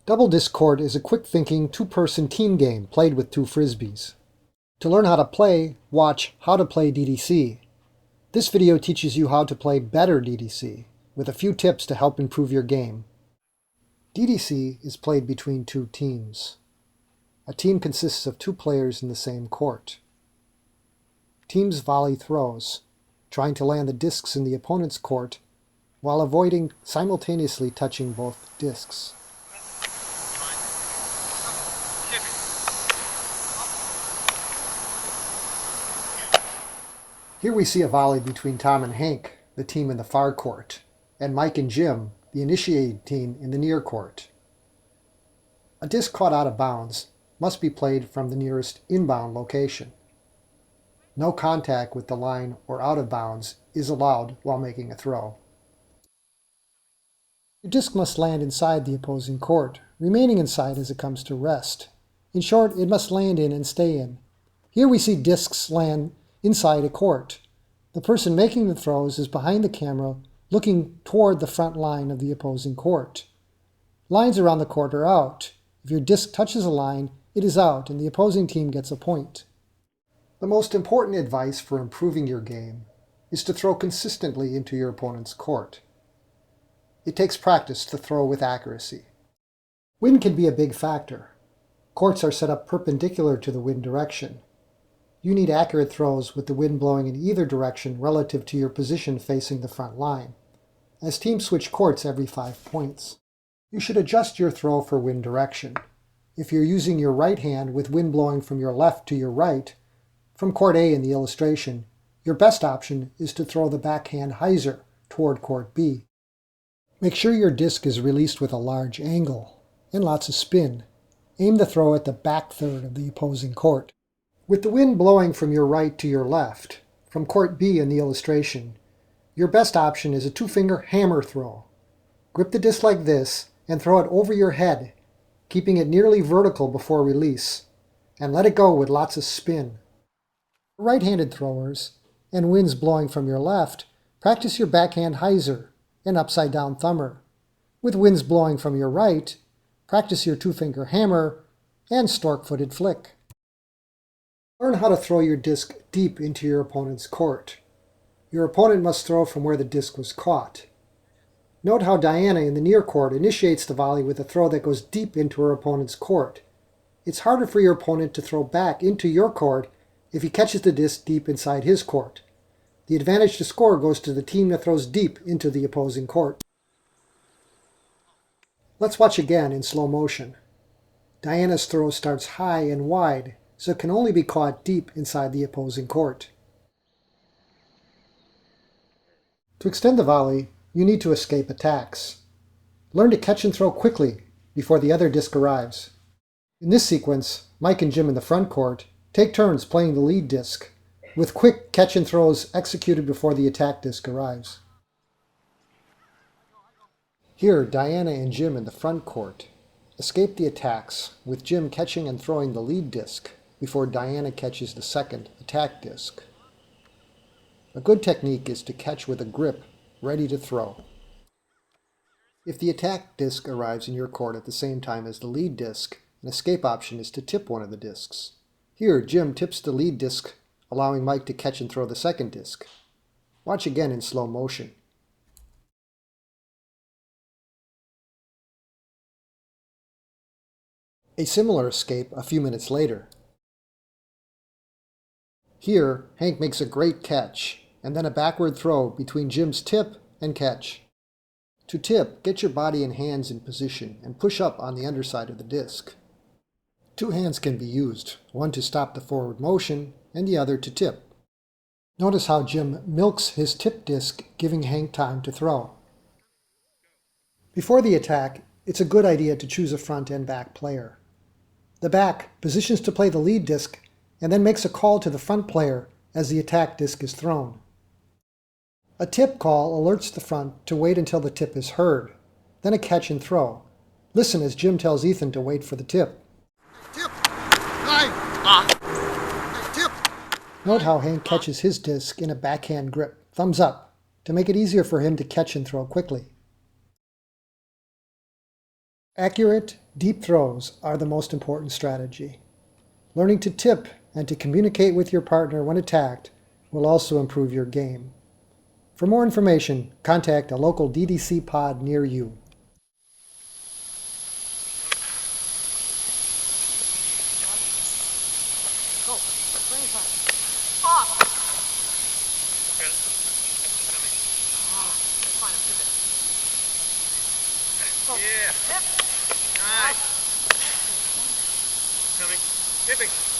Double disc court is a quick-thinking, two-person team game played with two frisbees. To learn how to play, watch How to Play DDC. This video teaches you how to play better DDC, with a few tips to help improve your game. DDC is played between two teams. A team consists of two players in the same court. Teams volley throws, trying to land the discs in the opponent's court while avoiding simultaneously touching both discs. Here we see a volley between Tom and Hank, the team in the far court, and Mike and Jim, the initiating team, in the near court. A disc caught out of bounds must be played from the nearest inbound location. No contact with the line or out of bounds is allowed while making a throw. Your disc must land inside the opposing court, remaining inside as it comes to rest. In short, it must land in and stay in. Here we see discs land inside a court. The person making the throws is behind the camera, looking toward the front line of the opposing court. Lines around the court are out. If your disc touches a line, it is out and the opposing team gets a point. The most important advice for improving your game is to throw consistently into your opponent's court. It takes practice to throw with accuracy. Wind can be a big factor. Courts are set up perpendicular to the wind direction. You need accurate throws with the wind blowing in either direction relative to your position facing the front line, as teams switch courts every 5 points. You should adjust your throw for wind direction. If you're using your right hand with wind blowing from your left to your right, from court A in the illustration, your best option is to throw the backhand hyzer toward court B. Make sure your disc is released with a large angle and lots of spin. Aim the throw at the back third of the opposing court. With the wind blowing from your right to your left, from court B in the illustration, your best option is a two-finger hammer throw. Grip the disc like this and throw it over your head, keeping it nearly vertical before release, and let it go with lots of spin. For right-handed throwers, and winds blowing from your left, practice your backhand hyzer and upside-down thumber. With winds blowing from your right, practice your two-finger hammer and stork-footed flick. Learn how to throw your disc deep into your opponent's court. Your opponent must throw from where the disc was caught. Note how Diana in the near court initiates the volley with a throw that goes deep into her opponent's court. It's harder for your opponent to throw back into your court if he catches the disc deep inside his court. The advantage to score goes to the team that throws deep into the opposing court. Let's watch again in slow motion. Diana's throw starts high and wide, so it can only be caught deep inside the opposing court. To extend the volley, you need to escape attacks. Learn to catch and throw quickly before the other disc arrives. In this sequence, Mike and Jim in the front court take turns playing the lead disc, with quick catch and throws executed before the attack disc arrives. Here, Diana and Jim in the front court escape the attacks, with Jim catching and throwing the lead disc before Diana catches the second attack disc. A good technique is to catch with a grip, ready to throw. If the attack disc arrives in your court at the same time as the lead disc, an escape option is to tip one of the discs. Here, Jim tips the lead disc, allowing Mike to catch and throw the second disc. Watch again in slow motion. A similar escape a few minutes later. Here, Hank makes a great catch, and then a backward throw between Jim's tip and catch. To tip, get your body and hands in position and push up on the underside of the disc. Two hands can be used, one to stop the forward motion and the other to tip. Notice how Jim milks his tip disc, giving Hank time to throw. Before the attack, it's a good idea to choose a front and back player. The back positions to play the lead disc and then makes a call to the front player as the attack disc is thrown. A tip call alerts the front to wait until the tip is heard, then a catch and throw. Listen as Jim tells Ethan to wait for the tip. Tip! Tip! Note how Hank catches his disc in a backhand grip, thumbs up, to make it easier for him to catch and throw quickly. Accurate, deep throws are the most important strategy. Learning to tip and to communicate with your partner when attacked will also improve your game. For more information, contact a local DDC pod near you. Go. Bring it up. Good. Coming. That's fine. I'm pivot. Go. Yeah. Tip. Nice. Coming. Tipping.